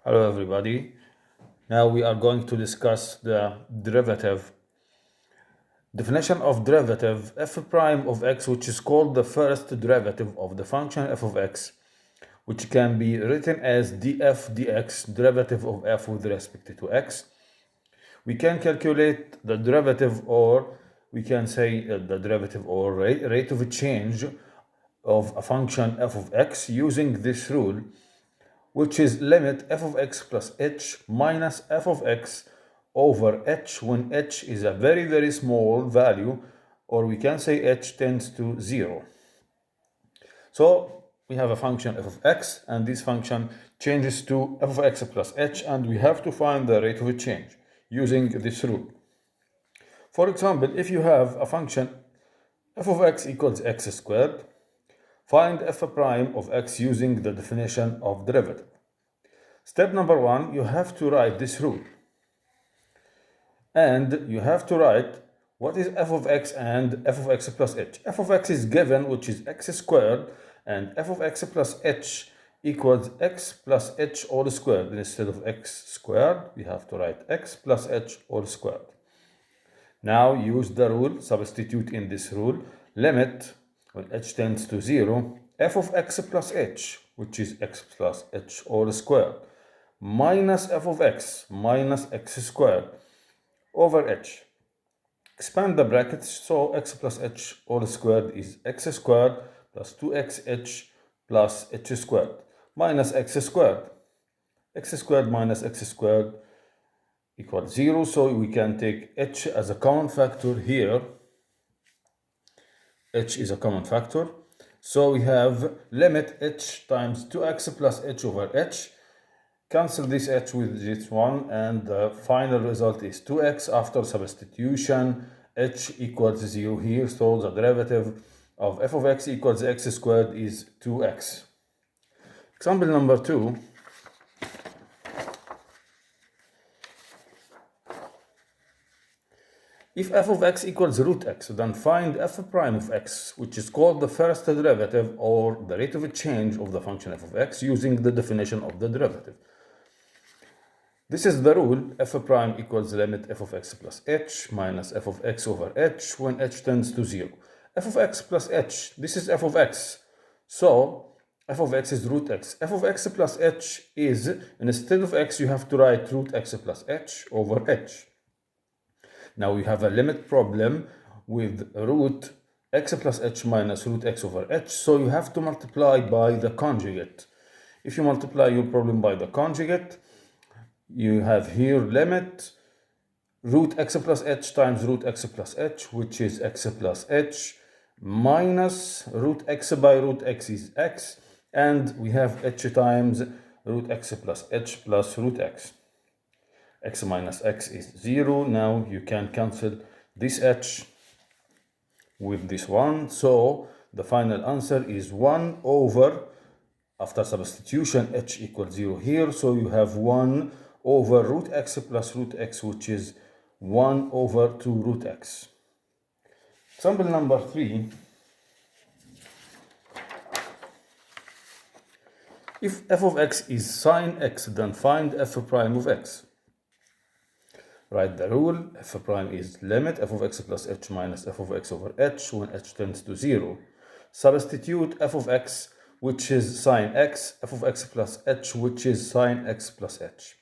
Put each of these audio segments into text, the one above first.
Hello everybody. Now we are going to discuss the derivative. Definition of derivative f prime of x, which is called the first derivative of the function f of x, which can be written as df dx, derivative of f with respect to x. We can calculate the derivative, or we can say the derivative or rate of change of a function f of x using this rule, which is limit f of x plus h minus f of x over h when h is a very, very small value, or we can say h tends to 0. So we have a function f of x, and this function changes to f of x plus h, and we have to find the rate of change using this rule. For example, if you have a function f of x equals x squared, find f prime of x using the definition of derivative. Step number 1, you have to write this rule. And you have to write what is f of x and f of x plus h. F of x is given, which is x squared, and f of x plus h equals x plus h all squared. Instead of x squared, we have to write x plus h all squared. Now use the rule, substitute in this rule, limit when h tends to 0, f of x plus h, which is x plus h all squared, minus f of x minus x squared over h. Expand the brackets, so x plus h all squared is x squared plus 2xh plus h squared minus x squared. X squared minus x squared equals 0, so we can take h as a common factor here. H is a common factor, so we have limit h times 2x plus h over h. Cancel this h with this one, and the final result is 2x after substitution. H equals 0 here, so the derivative of f of x equals x squared is 2x. Example number 2. If f of x equals root x, then find f prime of x, which is called the first derivative or the rate of change of the function f of x using the definition of the derivative. This is the rule, f prime equals limit f of x plus h minus f of x over h when h tends to 0. F of x plus h, this is f of x. So f of x is root x. F of x plus h is, instead of x, you have to write root x plus h over h. Now we have a limit problem with root x plus h minus root x over h, so you have to multiply by the conjugate. If you multiply your problem by the conjugate, you have here limit root x plus h times root x plus h, which is x plus h, minus root x by root x is x, and we have h times root x plus h plus root x. X minus x is 0. Now you can cancel this h with this one, so the final answer is 1 over, after substitution, h equals 0 here, so you have 1 over root x plus root x, which is 1 over 2 root x. Example number 3. If f of x is sine x, then find f prime of x. Write the rule, f prime is limit f of x plus h minus f of x over h when h tends to 0. Substitute f of x, which is sine x, f of x plus h, which is sine x plus h.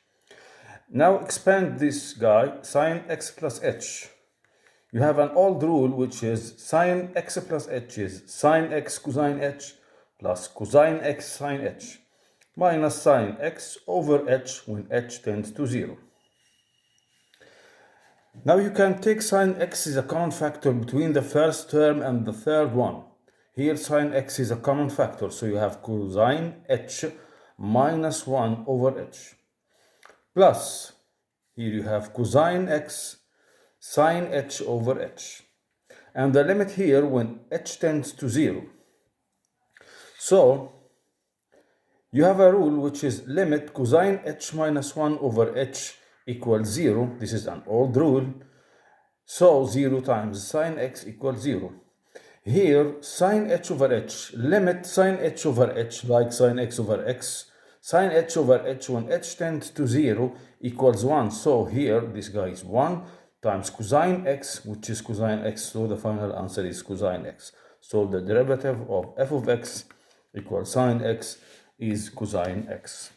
Now expand this guy, sine x plus h. You have an old rule, which is sine x plus h is sine x cosine h plus cosine x sine h minus sine x over h when h tends to 0. Now you can take sine x as a common factor between the first term and the third one. Here sine x is a common factor, so you have cosine h minus 1 over h. Plus, here you have cosine x sine h over h. And the limit here when h tends to 0. So, you have a rule which is limit cosine h minus 1 over h equals 0. This is an old rule. So 0 times sine x equals 0. Here, sine h over h, limit sine h over h like sine x over x, Sine h over h when h tends to 0 equals 1. So here this guy is 1 times cosine x, which is cosine x. So the final answer is cosine x. So the derivative of f of x equals sine x is cosine x.